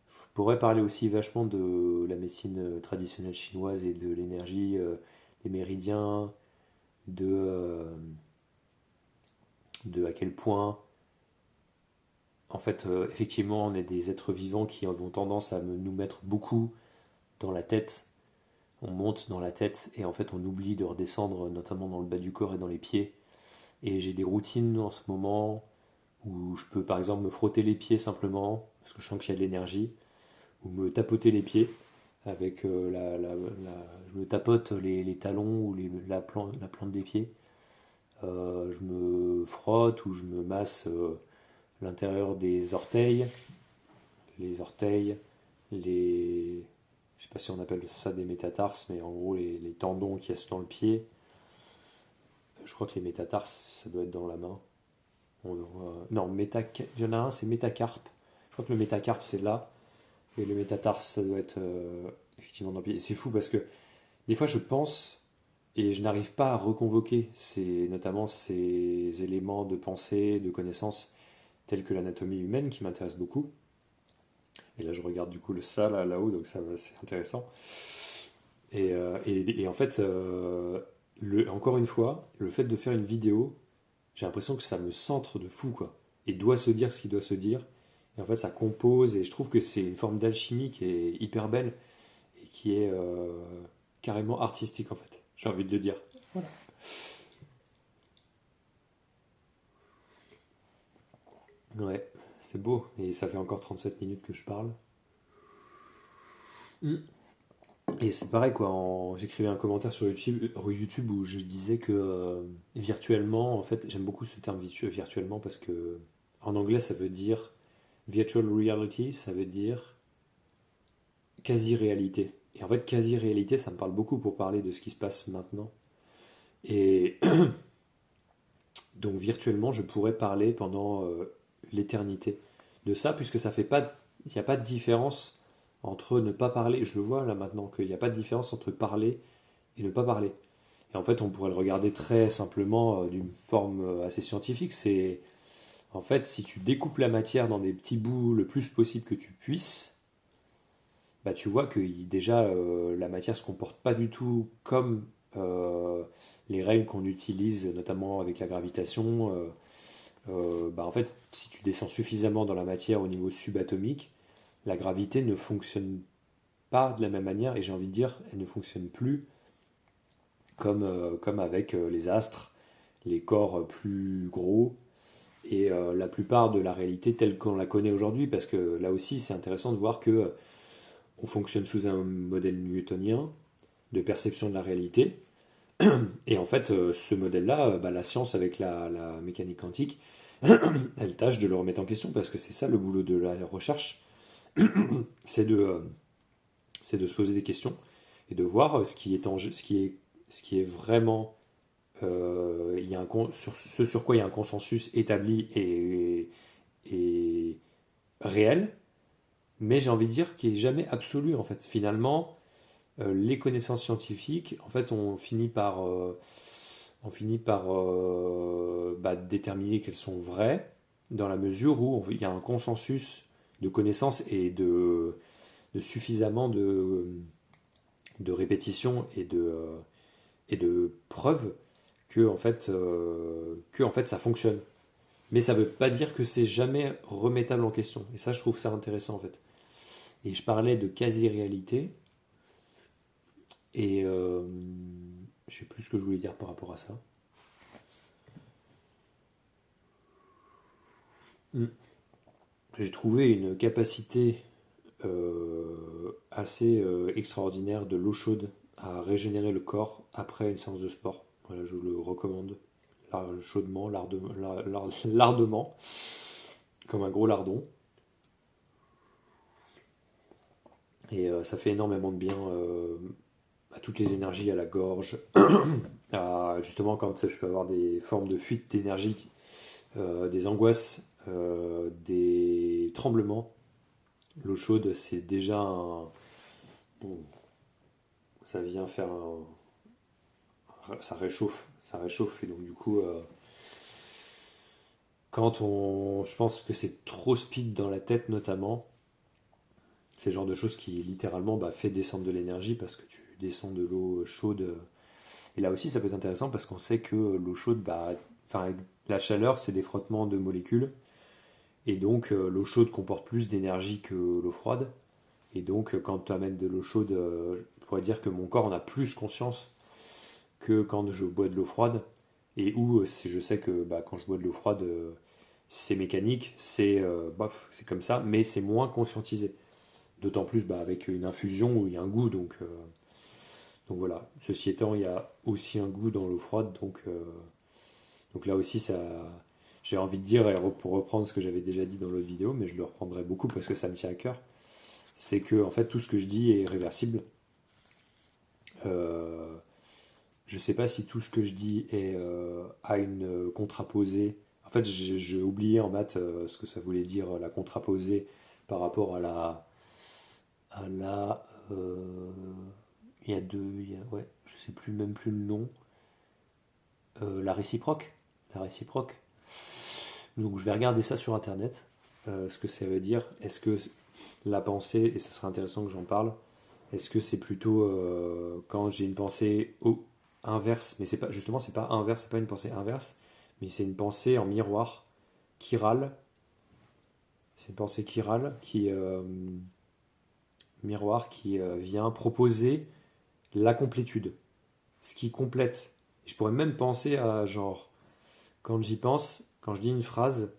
Je pourrais parler aussi vachement de la médecine traditionnelle chinoise et de l'énergie, des méridiens, de à quel point, en en fait, effectivement, on est des êtres vivants qui ont tendance à nous mettre beaucoup dans la tête. On monte dans la tête et en fait, on oublie de redescendre, notamment dans le bas du corps et dans les pieds. Et j'ai des routines en ce moment où je peux, par exemple, me frotter les pieds simplement, parce que je sens qu'il y a de l'énergie, ou me tapoter les pieds avec je me tapote les talons ou la plante des pieds. Je me frotte ou je me masse l'intérieur des orteils, les orteils, les... Je sais pas si on appelle ça des métatarses, mais en gros les tendons qui sont dans le pied. Je crois que les métatarses, ça doit être dans la main. Non, il y en a un, c'est métacarpe. Je crois que le métacarpe, c'est là. Et le métatarse, ça doit être effectivement dans le pied. Et c'est fou parce que des fois, je pense et je n'arrive pas à reconvoquer notamment ces éléments de pensée, de connaissance, tels que l'anatomie humaine qui m'intéresse beaucoup. Et là, je regarde du coup ça là-haut, donc c'est intéressant. Et en fait, encore une fois, le fait de faire une vidéo, j'ai l'impression que ça me centre de fou, quoi. Et doit se dire ce qu'il doit se dire. Et en fait, ça compose, et je trouve que c'est une forme d'alchimie qui est hyper belle, et qui est carrément artistique, en fait. J'ai envie de le dire. Voilà. Ouais, c'est beau. Et ça fait encore 37 minutes que je parle. Mm. Et c'est pareil, quoi. J'écrivais un commentaire sur YouTube où je disais que virtuellement, en fait, j'aime beaucoup ce terme virtuellement parce que en anglais, ça veut dire virtual reality, ça veut dire quasi-réalité. Et en fait, quasi-réalité, ça me parle beaucoup pour parler de ce qui se passe maintenant. Et donc, virtuellement, je pourrais parler pendant l'éternité de ça, puisque ça fait pas, il n'y a pas de différence entre ne pas parler. Je le vois là maintenant qu'il n'y a pas de différence entre parler et ne pas parler. Et en fait, on pourrait le regarder très simplement d'une forme assez scientifique. C'est en fait, si tu découpes la matière dans des petits bouts le plus possible que tu puisses, bah, tu vois que déjà la matière se comporte pas du tout comme les règles qu'on utilise, notamment avec la gravitation. Bah, en fait, si tu descends suffisamment dans la matière au niveau subatomique, la gravité ne fonctionne pas de la même manière, et j'ai envie de dire, elle ne fonctionne plus comme avec les astres, les corps plus gros, et la plupart de la réalité telle qu'on la connaît aujourd'hui, parce que là aussi c'est intéressant de voir que on fonctionne sous un modèle newtonien de perception de la réalité. Et en fait, ce modèle-là, bah, la science avec la mécanique quantique, elle tâche de le remettre en question parce que c'est ça le boulot de la recherche, c'est de se poser des questions et de voir ce qui est, ce qui est vraiment il y a sur ce sur quoi il y a un consensus établi et réel, mais j'ai envie de dire qui est jamais absolu en fait. Finalement, les connaissances scientifiques, en fait, on finit par bah, déterminer qu'elles sont vraies dans la mesure où il y a un consensus de connaissances et de suffisamment de répétitions et de preuves que en fait ça fonctionne. Mais ça ne veut pas dire que c'est jamais remettable en question. Et ça, je trouve ça intéressant en fait. Et je parlais de quasi-réalité. Et je sais plus ce que je voulais dire par rapport à ça. Mm. J'ai trouvé une capacité assez extraordinaire de l'eau chaude à régénérer le corps après une séance de sport. Voilà, je le recommande chaudement, lardement, comme un gros lardon. Et ça fait énormément de bien à toutes les énergies, à la gorge, justement quand je peux avoir des formes de fuite d'énergie, des angoisses, des tremblements. L'eau chaude, c'est déjà un... Bon, ça vient faire un... Ça réchauffe, et donc du coup, je pense que c'est trop speed dans la tête notamment, c'est le genre de choses qui littéralement bah, fait descendre de l'énergie parce que tu descends de l'eau chaude. Et là aussi, ça peut être intéressant parce qu'on sait que l'eau chaude, bah, enfin, la chaleur, c'est des frottements de molécules. Et donc l'eau chaude comporte plus d'énergie que l'eau froide. Et donc quand tu amènes de l'eau chaude, je pourrais dire que mon corps en a plus conscience que quand je bois de l'eau froide. Et où je sais que quand je bois de l'eau froide, c'est mécanique, c'est comme ça, mais c'est moins conscientisé. D'autant plus avec une infusion où il y a un goût. Donc voilà. Ceci étant, il y a aussi un goût dans l'eau froide. Donc là aussi, ça, j'ai envie de dire, et pour reprendre ce que j'avais déjà dit dans l'autre vidéo, mais je le reprendrai beaucoup parce que ça me tient à cœur, c'est que en fait tout ce que je dis est réversible. Euh, je sais pas si tout ce que je dis a une contraposée. En fait, j'ai oublié en maths ce que ça voulait dire la contraposée par rapport à la. Il y a deux, ouais, je sais plus même plus le nom. La réciproque. La réciproque. Donc je vais regarder ça sur internet, ce que ça veut dire. Est-ce que la pensée, et ce serait intéressant que j'en parle, est-ce que c'est plutôt quand j'ai une pensée inverse, mais c'est pas justement c'est pas inverse, c'est pas une pensée inverse, mais c'est une pensée en miroir qui râle. C'est une pensée qui râle, qui miroir qui vient proposer la complétude, ce qui complète. Je pourrais même penser à genre quand j'y pense, quand je dis une phrase,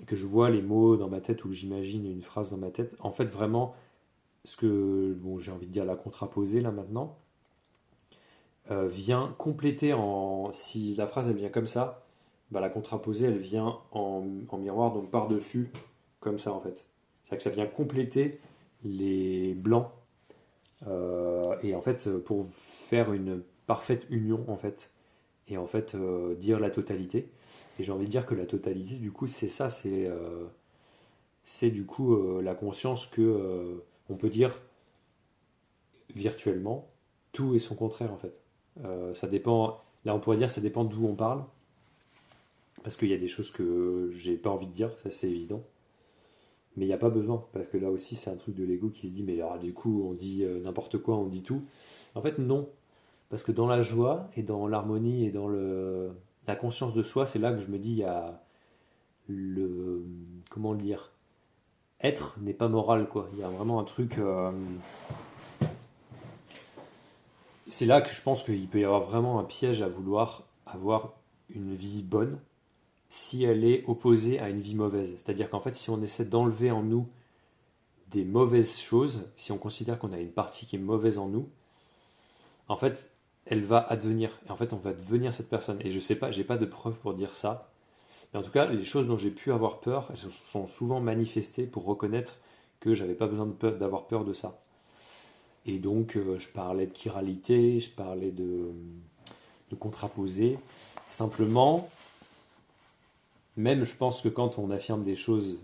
que je vois les mots dans ma tête ou j'imagine une phrase dans ma tête, en fait vraiment ce que bon, j'ai envie de dire la contraposée là maintenant, vient compléter en. Si la phrase elle vient comme ça, la contraposée elle vient en miroir, donc par-dessus, comme ça en fait. C'est-à-dire que ça vient compléter les blancs. Et en fait, pour faire une parfaite union en fait, et en fait dire la totalité. Et j'ai envie de dire que la totalité, du coup, c'est ça, c'est du coup la conscience que on peut dire virtuellement tout et son contraire en fait. Ça dépend. Là, on pourrait dire ça dépend d'où on parle, parce qu'il y a des choses que j'ai pas envie de dire, ça c'est évident. Mais il n'y a pas besoin, parce que là aussi c'est un truc de l'ego qui se dit mais alors du coup on dit n'importe quoi, on dit tout. En fait non, parce que dans la joie et dans l'harmonie et dans la conscience de soi, c'est là que je me dis il y a le comment le dire, être n'est pas moral quoi. Il y a vraiment un truc. C'est là que je pense qu'il peut y avoir vraiment un piège à vouloir avoir une vie bonne si elle est opposée à une vie mauvaise. C'est-à-dire qu'en fait, si on essaie d'enlever en nous des mauvaises choses, si on considère qu'on a une partie qui est mauvaise en nous, en fait, elle va advenir. Et en fait, on va devenir cette personne. Et je sais pas, j'ai pas de preuves pour dire ça. Mais en tout cas, les choses dont j'ai pu avoir peur, elles se sont souvent manifestées pour reconnaître que j'avais pas besoin d'avoir peur de ça. Et donc, je parlais de chiralité, je parlais de contraposer. Simplement, même je pense que quand on affirme des choses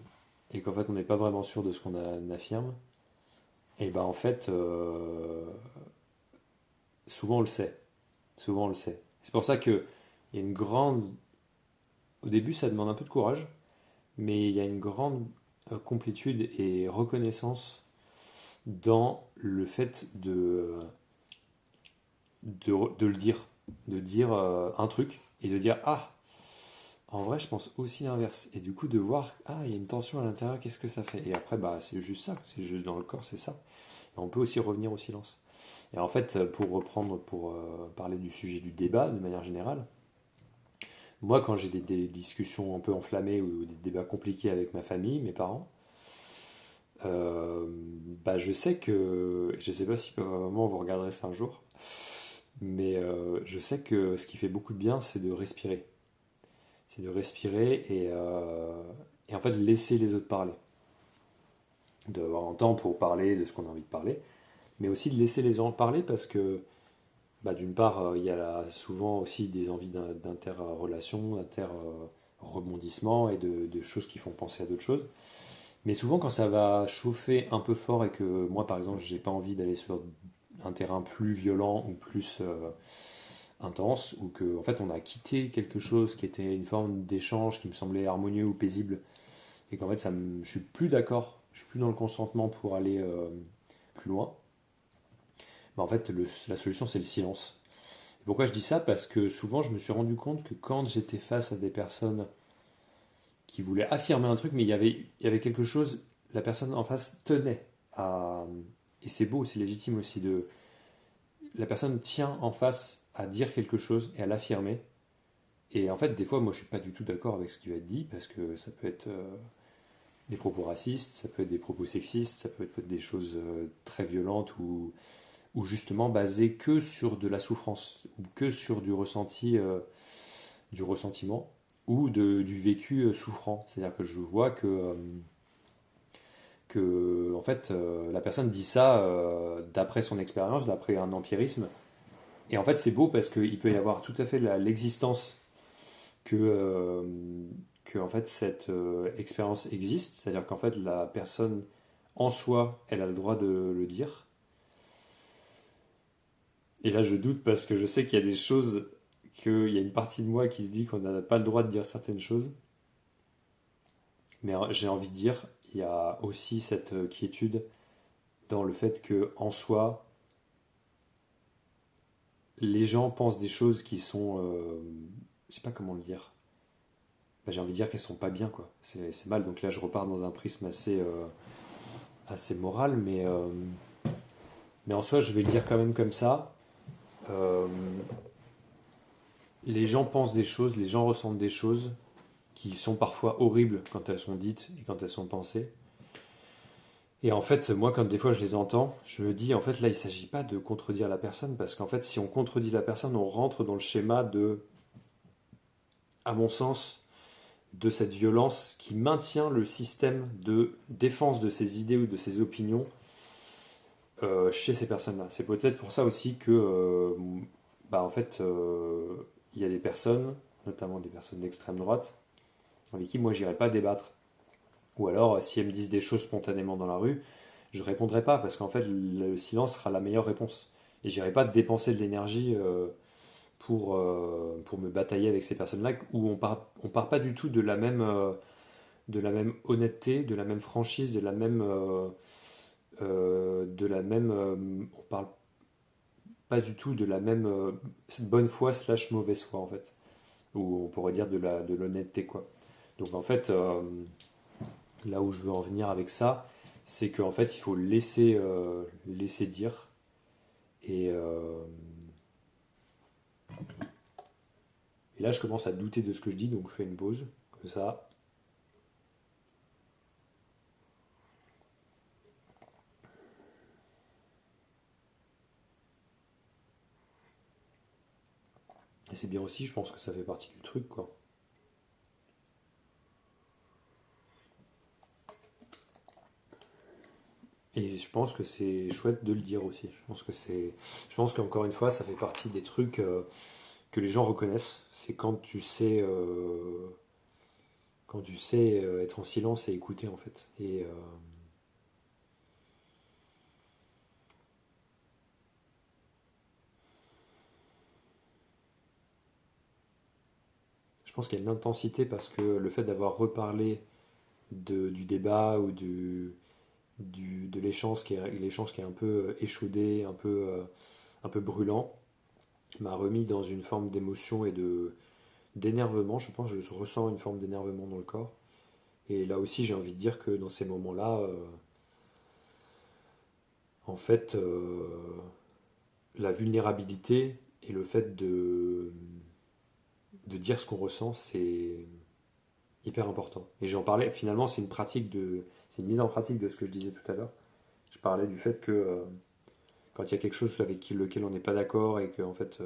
et qu'en fait on n'est pas vraiment sûr de ce qu'on affirme, et ben en fait, souvent on le sait. Souvent on le sait. C'est pour ça que il y a une grande. Au début, ça demande un peu de courage, mais il y a une grande complétude et reconnaissance dans le fait de le dire. De dire un truc et de dire ah, en vrai, je pense aussi l'inverse. Et du coup, de voir, ah, il y a une tension à l'intérieur, qu'est-ce que ça fait? Et après, c'est juste ça, c'est juste dans le corps, c'est ça. Et on peut aussi revenir au silence. Et en fait, pour reprendre, pour parler du sujet du débat de manière générale, moi, quand j'ai des discussions un peu enflammées ou des débats compliqués avec ma famille, mes parents, je sais que, je sais pas si vraiment vous regarderez ça un jour, mais je sais que ce qui fait beaucoup de bien, c'est de respirer. C'est de respirer et en fait laisser les autres parler. D'avoir un temps pour parler de ce qu'on a envie de parler, mais aussi de laisser les gens parler parce que d'une part, il y a souvent aussi des envies d'interrelation, d'inter-rebondissement et de choses qui font penser à d'autres choses. Mais souvent, quand ça va chauffer un peu fort et que moi, par exemple, j'ai pas envie d'aller sur un terrain plus violent ou plus intense, ou que en fait, on a quitté quelque chose qui était une forme d'échange qui me semblait harmonieux ou paisible, et qu'en fait, je suis plus d'accord, je suis plus dans le consentement pour aller plus loin. En fait, la solution, c'est le silence. Pourquoi je dis ça? Parce que souvent, je me suis rendu compte que quand j'étais face à des personnes qui voulait affirmer un truc, mais il y avait quelque chose, la personne en face tenait à... Et c'est beau, c'est légitime aussi de... La personne tient en face à dire quelque chose et à l'affirmer. Et en fait, des fois, moi, je suis pas du tout d'accord avec ce qui va être dit, parce que ça peut être des propos racistes, ça peut être des propos sexistes, ça peut être des choses très violentes ou justement basées que sur de la souffrance, ou que sur du ressentiment, ou du vécu souffrant. C'est-à-dire que je vois que en fait, la personne dit ça d'après son expérience, d'après un empirisme. Et en fait, c'est beau parce qu'il peut y avoir tout à fait l'existence que en fait, cette expérience existe. C'est-à-dire qu'en fait, la personne en soi, elle a le droit de le dire. Et là, je doute parce que je sais qu'il y a des choses, qu'il y a une partie de moi qui se dit qu'on n'a pas le droit de dire certaines choses. Mais j'ai envie de dire, il y a aussi cette quiétude dans le fait que en soi, les gens pensent des choses qui sont, je sais pas comment le dire. Bah, j'ai envie de dire qu'elles sont pas bien, quoi. C'est mal. Donc là, je repars dans un prisme assez moral, mais en soi, je vais le dire quand même comme ça. Euh, les gens pensent des choses, les gens ressentent des choses qui sont parfois horribles quand elles sont dites et quand elles sont pensées. Et en fait, moi, quand des fois je les entends, je me dis, en fait, là, il ne s'agit pas de contredire la personne, parce qu'en fait, si on contredit la personne, on rentre dans le schéma de, à mon sens, de cette violence qui maintient le système de défense de ses idées ou de ses opinions chez ces personnes-là. C'est peut-être pour ça aussi que, bah, en fait, il y a des personnes, notamment des personnes d'extrême droite, avec qui moi, j'irai pas débattre. Ou alors, si elles me disent des choses spontanément dans la rue, je répondrai pas parce qu'en fait, le silence sera la meilleure réponse. Et j'irai pas dépenser de l'énergie pour me batailler avec ces personnes-là où on part pas du tout de la même honnêteté, de la même franchise, de la même, on parle pas du tout de la même bonne foi slash mauvaise foi en fait, ou on pourrait dire de l'honnêteté quoi. Donc en fait, là où je veux en venir avec ça, c'est qu'en fait il faut laisser dire et là je commence à douter de ce que je dis donc je fais une pause comme ça. Et c'est bien aussi, je pense que ça fait partie du truc quoi. Et je pense que c'est chouette de le dire aussi. Je pense qu'encore une fois, ça fait partie des trucs que les gens reconnaissent. C'est quand tu sais être en silence et écouter en fait. Et je pense qu'il y a une intensité parce que le fait d'avoir reparlé du débat ou de l'échange qui est un peu échaudé, un peu brûlant, m'a remis dans une forme d'émotion et d'énervement. Je pense que je ressens une forme d'énervement dans le corps. Et là aussi, j'ai envie de dire que dans ces moments-là, en fait, la vulnérabilité et le fait de dire ce qu'on ressent, c'est hyper important. Et j'en parlais, finalement, c'est une mise en pratique de ce que je disais tout à l'heure. Je parlais du fait que quand il y a quelque chose avec lequel on n'est pas d'accord et que, en fait,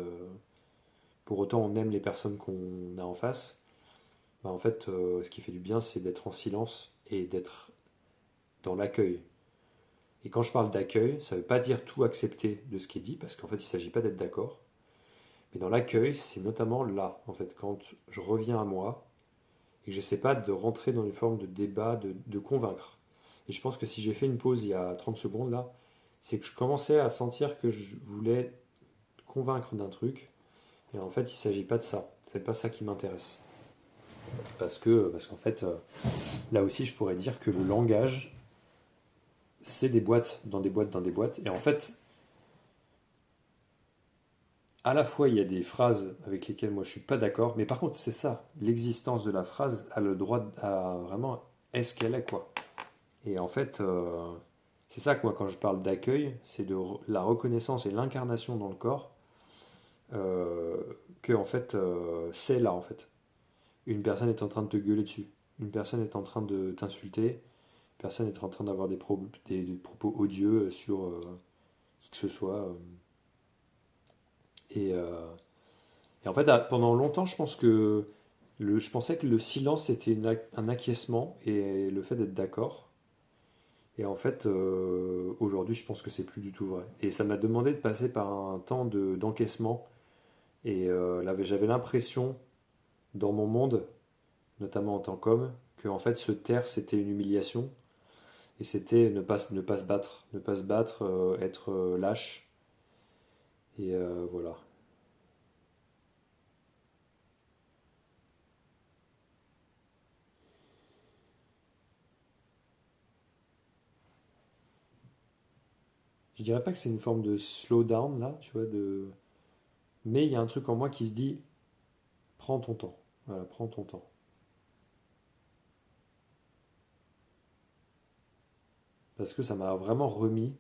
pour autant on aime les personnes qu'on a en face, bah, en fait, ce qui fait du bien, c'est d'être en silence et d'être dans l'accueil. Et quand je parle d'accueil, ça ne veut pas dire tout accepter de ce qui est dit, parce qu'en fait, il ne s'agit pas d'être d'accord. Mais dans l'accueil, c'est notamment là, en fait, quand je reviens à moi et que j'essaie pas de rentrer dans une forme de débat, de convaincre. Et je pense que si j'ai fait une pause il y a 30 secondes là, c'est que je commençais à sentir que je voulais convaincre d'un truc. Et en fait, il ne s'agit pas de ça. C'est pas ça qui m'intéresse. Parce qu'en fait, là aussi, je pourrais dire que le langage, c'est des boîtes dans des boîtes dans des boîtes. Et en fait, à la fois il y a des phrases avec lesquelles moi je suis pas d'accord, mais par contre c'est ça, l'existence de la phrase a le droit à vraiment est-ce qu'elle est quoi. Et en fait, c'est ça que moi quand je parle d'accueil, c'est de la reconnaissance et l'incarnation dans le corps euh, que en fait c'est là en fait. Une personne est en train de te gueuler dessus, une personne est en train de t'insulter, une personne est en train d'avoir des propos odieux sur qui que ce soit. Et, euh, et en fait, pendant longtemps, je pensais que le silence c'était un acquiescement et le fait d'être d'accord. Et en fait, aujourd'hui, je pense que c'est plus du tout vrai. Et ça m'a demandé de passer par un temps d'encaissement. Et là, j'avais l'impression, dans mon monde, notamment en tant qu'homme, que en fait, se taire, c'était une humiliation. Et c'était ne pas se battre. Ne pas se battre, être lâche. Et voilà. Je dirais pas que c'est une forme de slow down, là, tu vois, mais il y a un truc en moi qui se dit, prends ton temps. Voilà, prends ton temps. Parce que ça m'a remis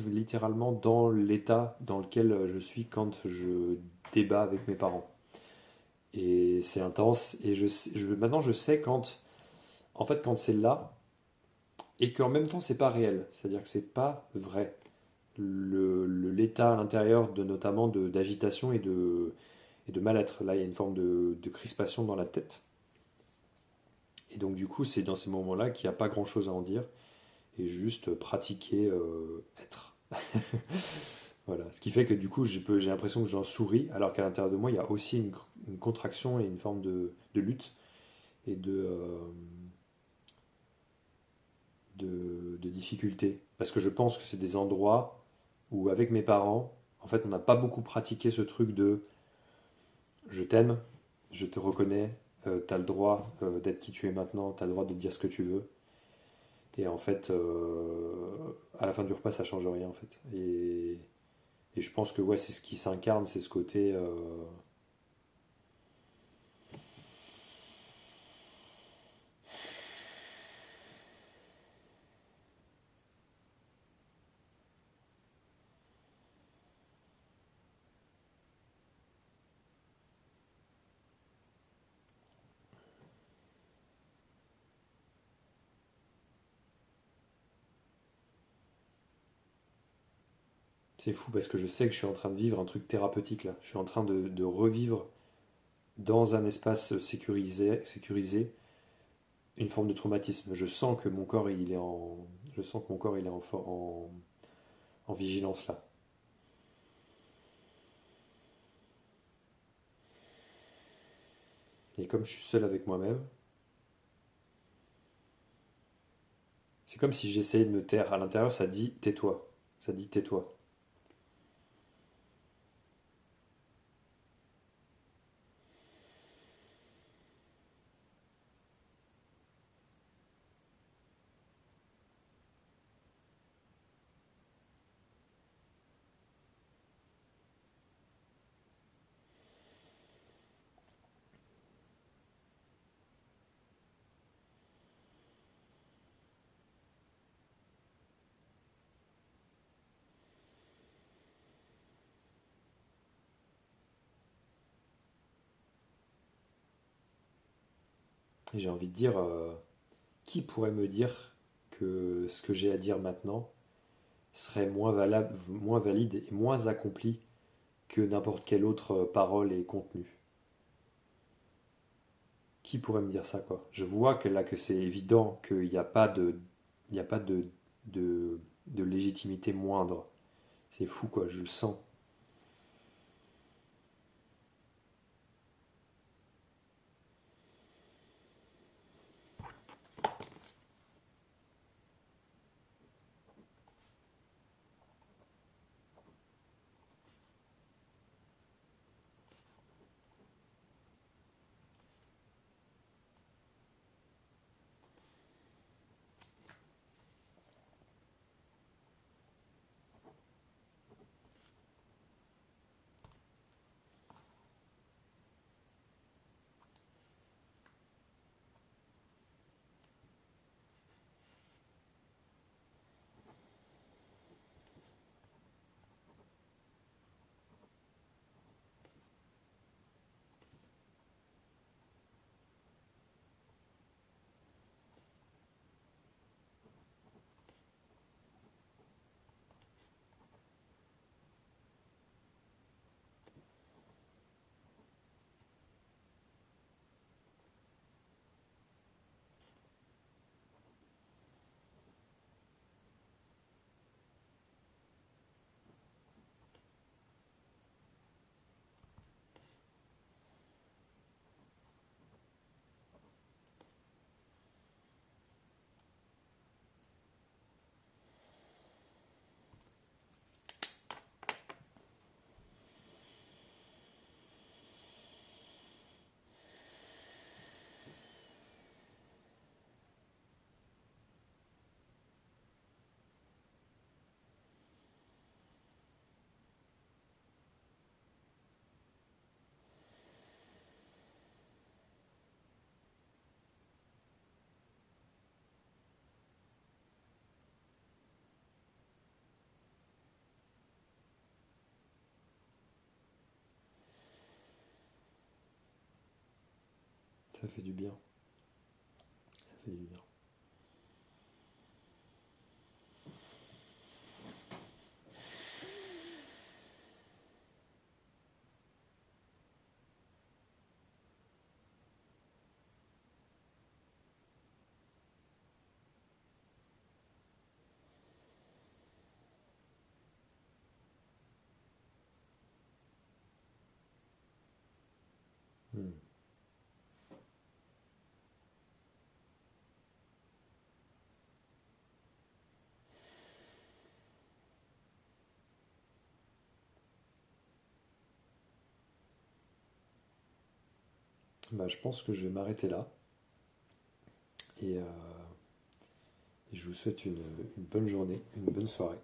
littéralement dans l'état dans lequel je suis quand je débat avec mes parents. Et c'est intense. Et maintenant, je sais en fait, quand c'est là, et qu'en même temps, c'est pas réel. C'est-à-dire que c'est pas vrai. L'état à l'intérieur de notamment d'agitation et de mal-être. Là, il y a une forme de crispation dans la tête. Et donc, du coup, c'est dans ces moments-là qu'il n'y a pas grand-chose à en dire. Et juste pratiquer être. Voilà. Ce qui fait que du coup, j'ai l'impression que j'en souris, alors qu'à l'intérieur de moi, il y a aussi une contraction et une forme de lutte et de difficulté. Parce que je pense que c'est des endroits où, avec mes parents, en fait, on n'a pas beaucoup pratiqué ce truc de je t'aime, je te reconnais, t'as le droit d'être qui tu es maintenant, t'as le droit de dire ce que tu veux. Et en fait, à la fin du repas, ça change rien en fait. Et je pense que ouais, c'est ce qui s'incarne, c'est ce côté. C'est fou parce que je sais que je suis en train de vivre un truc thérapeutique là. Je suis en train de revivre dans un espace sécurisé une forme de traumatisme. Je sens que mon corps il est en vigilance là. Et comme je suis seul avec moi-même, c'est comme si j'essayais de me taire. À l'intérieur, ça dit tais-toi. Ça dit tais-toi. Et j'ai envie de dire, qui pourrait me dire que ce que j'ai à dire maintenant serait moins valide et moins accompli que n'importe quelle autre parole et contenu. Qui pourrait me dire ça, quoi? Je vois que là, que c'est évident qu'il n'y a pas il n'y a pas de légitimité moindre. C'est fou, quoi, je le sens. Ça fait du bien. Ça fait du bien. Hmm. Bah, je pense que je vais m'arrêter là. Et, et je vous souhaite une bonne journée, une bonne soirée.